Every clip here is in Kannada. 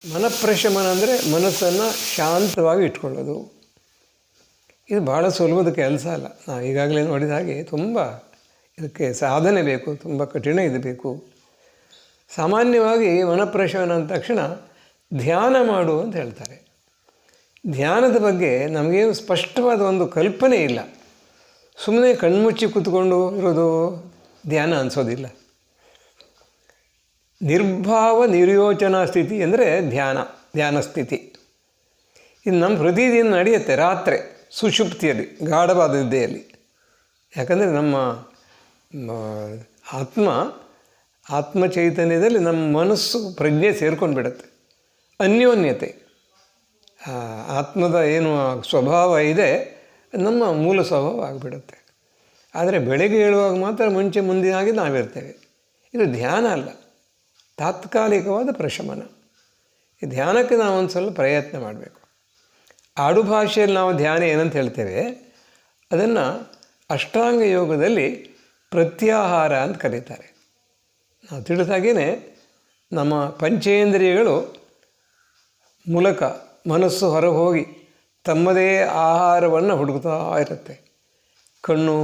ಮನಃಪ್ರಶಮನ ಅಂದರೆ ಮನಸ್ಸನ್ನು ಶಾಂತವಾಗಿ ಇಟ್ಕೊಳ್ಳೋದು. ಇದು ಭಾಳ ಸುಲಭದ ಕೆಲಸ ಅಲ್ಲ. ನಾವು ಈಗಾಗಲೇ ನೋಡಿದ ಹಾಗೆ ತುಂಬ ಇದಕ್ಕೆ ಸಾಧನೆ ಬೇಕು, ತುಂಬ ಕಠಿಣ ಇದು ಬೇಕು. ಸಾಮಾನ್ಯವಾಗಿ ಮನಃಪ್ರಶಮನ ಅಂದ ತಕ್ಷಣ ಧ್ಯಾನ ಮಾಡು ಅಂತ ಹೇಳ್ತಾರೆ. ಧ್ಯಾನದ ಬಗ್ಗೆ ನಮಗೇನು ಸ್ಪಷ್ಟವಾದ ಒಂದು ಕಲ್ಪನೆ ಇಲ್ಲ. ಸುಮ್ಮನೆ ಕಣ್ಮುಚ್ಚಿ ಕೂತ್ಕೊಂಡು ಇರೋದು ಧ್ಯಾನ ಅನಿಸೋದಿಲ್ಲ. ನಿರ್ಭಾವ ನಿರ್ಯೋಚನಾ ಸ್ಥಿತಿ ಅಂದರೆ ಧ್ಯಾನ ಸ್ಥಿತಿ. ಇದು ನಮ್ಮ ಪ್ರತಿದಿನ ನಡೆಯುತ್ತೆ ರಾತ್ರಿ ಸುಷುಪ್ತಿಯಲ್ಲಿ, ಗಾಢವಾದ ನಿದ್ದೆಯಲ್ಲಿ. ಯಾಕಂದರೆ ನಮ್ಮ ಆತ್ಮ ಚೈತನ್ಯದಲ್ಲಿ ನಮ್ಮ ಮನಸ್ಸು ಪ್ರಜ್ಞೆ ಸೇರ್ಕೊಂಡು ಬಿಡುತ್ತೆ. ಅನ್ಯೋನ್ಯತೆ, ಆತ್ಮದ ಏನು ಸ್ವಭಾವ ಇದೆ ನಮ್ಮ ಮೂಲ ಸ್ವಭಾವ ಆಗಿಬಿಡುತ್ತೆ. ಆದರೆ ಬೆಳಗ್ಗೆ ಹೇಳುವಾಗ ಮಾತ್ರ ಮುಂಚೆ ಮುಂದಿನಾಗಿ ನಾವಿರ್ತೇವೆ. ಇದು ಧ್ಯಾನ ಅಲ್ಲ, ತಾತ್ಕಾಲಿಕವಾದ ಪ್ರಶಮನ. ಈ ಧ್ಯಾನಕ್ಕೆ ನಾವು ಒಂದು ಸ್ವಲ್ಪ ಪ್ರಯತ್ನ ಮಾಡಬೇಕು. ಆಡುಭಾಷೆಯಲ್ಲಿ ನಾವು ಧ್ಯಾನ ಏನಂತ ಹೇಳ್ತೇವೆ, ಅದನ್ನು ಅಷ್ಟಾಂಗ ಯೋಗದಲ್ಲಿ ಪ್ರತ್ಯಾಹಾರ ಅಂತ ಕರೀತಾರೆ. ನಾವು ತಿಳಿದಾಗೇ ನಮ್ಮ ಪಂಚೇಂದ್ರಿಯಗಳು ಮೂಲಕ ಮನಸ್ಸು ಹೊರಗೆ ಹೋಗಿ ತಮ್ಮದೇ ಆಹಾರವನ್ನು ಹುಡುಕ್ತಾ ಇರುತ್ತೆ. ಕಣ್ಣು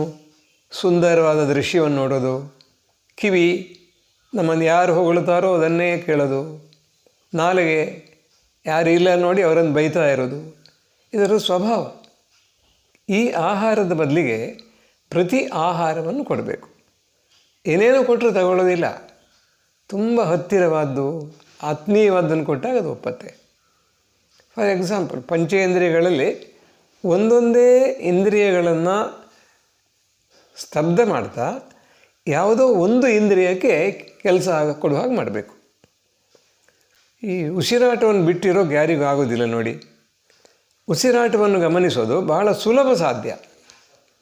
ಸುಂದರವಾದ ದೃಶ್ಯವನ್ನು ನೋಡೋದು, ಕಿವಿ ನಮ್ಮನ್ನು ಯಾರು ಹೊಗಳ್ತಾರೋ ಅದನ್ನೇ ಕೇಳೋದು, ನಾಲಿಗೆ ಯಾರು ಇಲ್ಲ ನೋಡಿ ಅವರನ್ನು ಬೈತಾ ಇರೋದು, ಇದರ ಸ್ವಭಾವ. ಈ ಆಹಾರದ ಬದಲಿಗೆ ಪ್ರತಿ ಆಹಾರವನ್ನು ಕೊಡಬೇಕು. ಏನೇನು ಕೊಟ್ಟರು ತಗೊಳ್ಳೋದಿಲ್ಲ. ತುಂಬ ಹತ್ತಿರವಾದ್ದು ಆತ್ಮೀಯವಾದ್ದನ್ನು ಕೊಟ್ಟಾಗ ಅದು ಒಪ್ಪತ್ತೆ. ಫಾರ್ ಎಕ್ಸಾಂಪಲ್, ಪಂಚೇಂದ್ರಿಯಗಳಲ್ಲಿ ಒಂದೊಂದೇ ಇಂದ್ರಿಯಗಳನ್ನು ಸ್ತಬ್ಧ ಮಾಡ್ತಾ ಯಾವುದೋ ಒಂದು ಇಂದ್ರಿಯಕ್ಕೆ ಕೆಲಸ ಕೊಡುವ ಹಾಗೆ ಮಾಡಬೇಕು. ಈ ಉಸಿರಾಟವನ್ನು ಬಿಟ್ಟಿರೋ ಯಾರಿಗೂ ಆಗೋದಿಲ್ಲ ನೋಡಿ. ಉಸಿರಾಟವನ್ನು ಗಮನಿಸೋದು ಬಹಳ ಸುಲಭ ಸಾಧ್ಯ,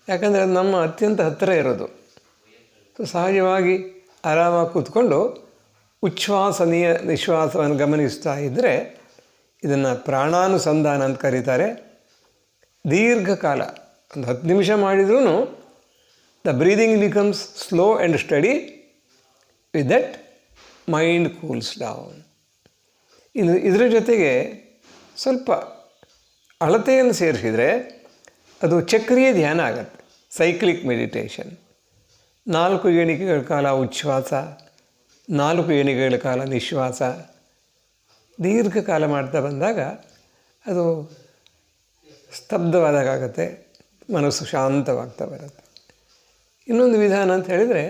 ಯಾಕಂದರೆ ಅದು ನಮ್ಮ ಅತ್ಯಂತ ಹತ್ತಿರ ಇರೋದು. ಸಹಜವಾಗಿ ಆರಾಮಾಗಿ ಕೂತ್ಕೊಂಡು ಉಚ್ಛ್ವಾಸ ನಿಶ್ವಾಸವನ್ನು ಗಮನಿಸ್ತಾ ಇದ್ದರೆ ಇದನ್ನು ಪ್ರಾಣಾನುಸಂಧಾನ ಅಂತ ಕರೀತಾರೆ. ದೀರ್ಘಕಾಲ ಒಂದು 10 ನಿಮಿಷ ಮಾಡಿದ್ರೂ the breathing becomes slow and study. With that mind cools down. ಇದರ ಜೊತೆಗೆ ಸ್ವಲ್ಪ ಅಳತೆಯನ್ನು ಸೇರಿಸಿದರೆ ಅದು ಚಕ್ರೀಯ ಧ್ಯಾನ ಆಗತ್ತೆ, ಸೈಕ್ಲಿಕ್ ಮೆಡಿಟೇಷನ್. 4 ಎಣಿಕೆಗಳ ಕಾಲ ಉಚ್ಛ್ವಾಸ, 4 ಎಣಿಕೆಗಳ ಕಾಲ ನಿಶ್ವಾಸ, ದೀರ್ಘಕಾಲ ಮಾಡ್ತಾ ಬಂದಾಗ ಅದು ಸ್ತಬ್ಧವಾದಾಗತ್ತೆ, ಮನಸ್ಸು ಶಾಂತವಾಗ್ತಾ ಬರುತ್ತೆ. ಇನ್ನೊಂದು ವಿಧಾನ ಅಂತ ಹೇಳಿದರೆ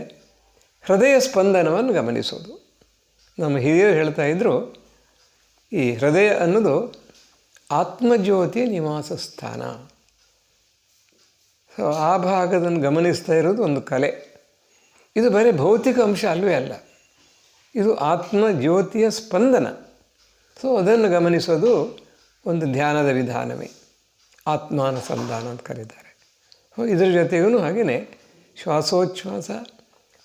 ಹೃದಯ ಸ್ಪಂದನವನ್ನು ಗಮನಿಸೋದು. ನಮ್ಮ ಹಿರಿಯರು ಹೇಳ್ತಾ ಇದ್ದರು, ಈ ಹೃದಯ ಅನ್ನೋದು ಆತ್ಮಜ್ಯೋತಿಯ ನಿವಾಸ ಸ್ಥಾನ. ಸೊ ಆ ಭಾಗದನ್ನು ಗಮನಿಸ್ತಾ ಇರೋದು ಒಂದು ಕಲೆ. ಇದು ಬರೀ ಭೌತಿಕ ಅಂಶ ಅಲ್ಲವೇ ಅಲ್ಲ, ಇದು ಆತ್ಮಜ್ಯೋತಿಯ ಸ್ಪಂದನ. ಸೊ ಅದನ್ನು ಗಮನಿಸೋದು ಒಂದು ಧ್ಯಾನದ ವಿಧಾನವೇ, ಆತ್ಮಾನುಸಂಧಾನ ಅಂತ ಕರೀತಾರೆ. ಇದರ ಜೊತೆಗೂ ಹಾಗೆಯೇ ಶ್ವಾಸೋಚ್ಛ್ವಾಸ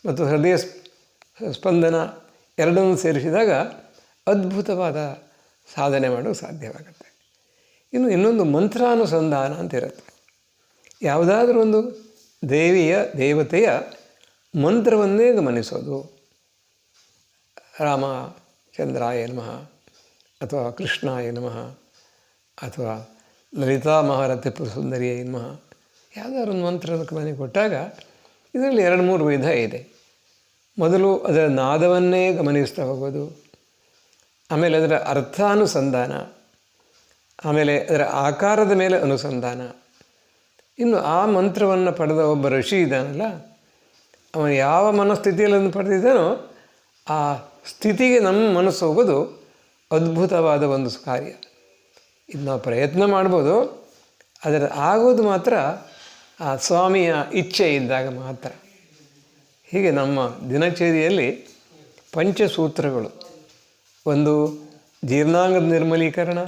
ಮತ್ತು ಹೃದಯ ಸ್ಪಂದನ ಎರಡನ್ನೂ ಸೇರಿಸಿದಾಗ ಅದ್ಭುತವಾದ ಸಾಧನೆ ಮಾಡೋಕ್ಕೆ ಸಾಧ್ಯವಾಗುತ್ತೆ. ಇನ್ನೊಂದು ಮಂತ್ರಾನುಸಂಧಾನ ಅಂತ ಇರುತ್ತೆ. ಯಾವುದಾದ್ರೂ ಒಂದು ದೇವತೆಯ ಮಂತ್ರವನ್ನೇ ಗಮನಿಸೋದು. ರಾಮಚಂದ್ರಾಯ ನಮಃ ಅಥವಾ ಕೃಷ್ಣಾಯ ನಮಃ ಅಥವಾ ಲಲಿತಾ ಮಹಾರಥಿ ಸುಂದರಿಯೇ ನಮಃ, ಯಾವುದಾದ್ರು ಒಂದು ಮಂತ್ರದ ಗಮನ ಕೊಟ್ಟಾಗ ಇದರಲ್ಲಿ 2-3 ವಿಧ ಇದೆ. ಮೊದಲು ಅದರ ನಾದವನ್ನೇ ಗಮನಿಸ್ತಾ ಹೋಗೋದು, ಆಮೇಲೆ ಅದರ ಅರ್ಥಾನುಸಂಧಾನ, ಆಮೇಲೆ ಅದರ ಆಕಾರದ ಮೇಲೆ ಅನುಸಂಧಾನ. ಇನ್ನು ಆ ಮಂತ್ರವನ್ನು ಪಡೆದ ಒಬ್ಬ ಋಷಿ ಇದ್ದಾನಲ್ಲ, ಅವನು ಯಾವ ಮನಸ್ಥಿತಿಯಲ್ಲಿ ಪಡೆದಿದ್ದಾನೋ ಆ ಸ್ಥಿತಿಗೆ ನಮ್ಮ ಮನಸ್ಸು ಹೋಗೋದು ಅದ್ಭುತವಾದ ಒಂದು ಕಾರ್ಯ. ಇದು ನಾವು ಪ್ರಯತ್ನ ಮಾಡ್ಬೋದು, ಅದರ ಆಗೋದು ಮಾತ್ರ ಆ ಸ್ವಾಮಿಯ ಇಚ್ಛೆ ಇದ್ದಾಗ ಮಾತ್ರ. ಹೀಗೆ ನಮ್ಮ ದಿನಚರಿಯಲ್ಲಿ ಪಂಚಸೂತ್ರಗಳು, ಒಂದು ಜೀರ್ಣಾಂಗದ ನಿರ್ಮಲೀಕರಣ,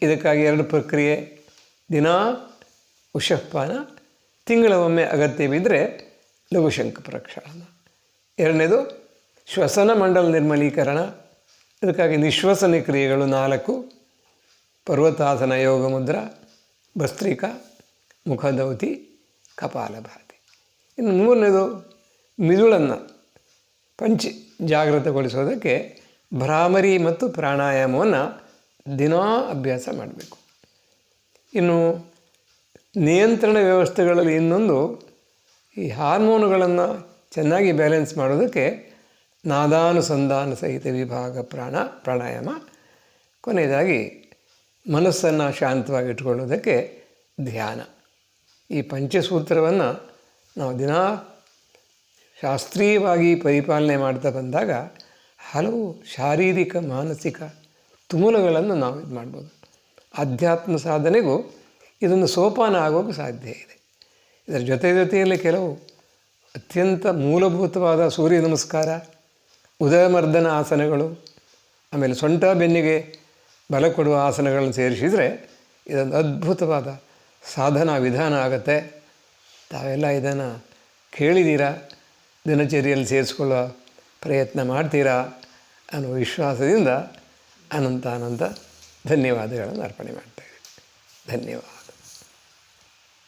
ಇದಕ್ಕಾಗಿ 2 ಪ್ರಕ್ರಿಯೆ, ದಿನ ಉಷಃಪಾನ, ತಿಂಗಳೊಮ್ಮೆ ಅಗತ್ಯವಿದ್ದರೆ ಲಘುಶಂಕ ಪ್ರಕ್ಷಾಳನ. 2ನೇದು ಶ್ವಸನ ಮಂಡಲ ನಿರ್ಮಲೀಕರಣ, ಇದಕ್ಕಾಗಿ ನಿಶ್ವಸನ ಕ್ರಿಯೆಗಳು 4, ಪರ್ವತಾಸನ, ಯೋಗ ಮುದ್ರಾ, ಭಸ್ತ್ರಿಕಾ, ಮುಖದೌತಿ, ಕಪಾಲಭಾತಿ. ಇನ್ನು 3ನೇದು ಮಿದುಳನ್ನು ಜಾಗೃತಗೊಳಿಸೋದಕ್ಕೆ ಭ್ರಾಮರಿ ಮತ್ತು ಪ್ರಾಣಾಯಾಮವನ್ನು ದಿನಾ ಅಭ್ಯಾಸ ಮಾಡಬೇಕು. ಇನ್ನು ನಿಯಂತ್ರಣ ವ್ಯವಸ್ಥೆಗಳಲ್ಲಿ ಇನ್ನೊಂದು, ಈ ಹಾರ್ಮೋನುಗಳನ್ನು ಚೆನ್ನಾಗಿ ಬ್ಯಾಲೆನ್ಸ್ ಮಾಡೋದಕ್ಕೆ ನಾದಾನುಸಂಧಾನ ಸಹಿತ ವಿಭಾಗ ಪ್ರಾಣಾಯಾಮ. ಕೊನೆಯದಾಗಿ ಮನಸ್ಸನ್ನು ಶಾಂತವಾಗಿಟ್ಕೊಳ್ಳೋದಕ್ಕೆ ಧ್ಯಾನ. ಈ ಪಂಚಸೂತ್ರವನ್ನು ನಾವು ದಿನಾ ಶಾಸ್ತ್ರೀಯವಾಗಿ ಪರಿಪಾಲನೆ ಮಾಡ್ತಾ ಬಂದಾಗ ಹಲವು ಶಾರೀರಿಕ ಮಾನಸಿಕ ತುಮುಲಗಳನ್ನು ನಾವು ಇದು ಮಾಡ್ಬೋದು. ಆಧ್ಯಾತ್ಮ ಸಾಧನೆಗೂ ಇದೊಂದು ಸೋಪಾನ ಆಗೋಕ್ಕೆ ಸಾಧ್ಯ ಇದೆ. ಇದರ ಜೊತೆಯಲ್ಲಿ ಕೆಲವು ಅತ್ಯಂತ ಮೂಲಭೂತವಾದ ಸೂರ್ಯ ನಮಸ್ಕಾರ, ಉದಯಮರ್ದನ ಆಸನಗಳು, ಆಮೇಲೆ ಸೊಂಟ ಬೆನ್ನಿಗೆ ಬಲ ಕೊಡುವ ಆಸನಗಳನ್ನು ಸೇರಿಸಿದರೆ ಇದೊಂದು ಅದ್ಭುತವಾದ ಸಾಧನಾ ವಿಧಾನ ಆಗುತ್ತೆ. ತಾವೆಲ್ಲ ಇದನ್ನು ಕೇಳಿದ್ದೀರಾ, ದಿನಚರಿಯಲ್ಲಿ ಸೇರಿಸ್ಕೊಳ್ಳೋ ಪ್ರಯತ್ನ ಮಾಡ್ತೀರಾ ಅನ್ನೋ ವಿಶ್ವಾಸದಿಂದ ಅನಂತ ಧನ್ಯವಾದಗಳನ್ನು ಅರ್ಪಣೆ ಮಾಡ್ತೇವೆ. ಧನ್ಯವಾದ.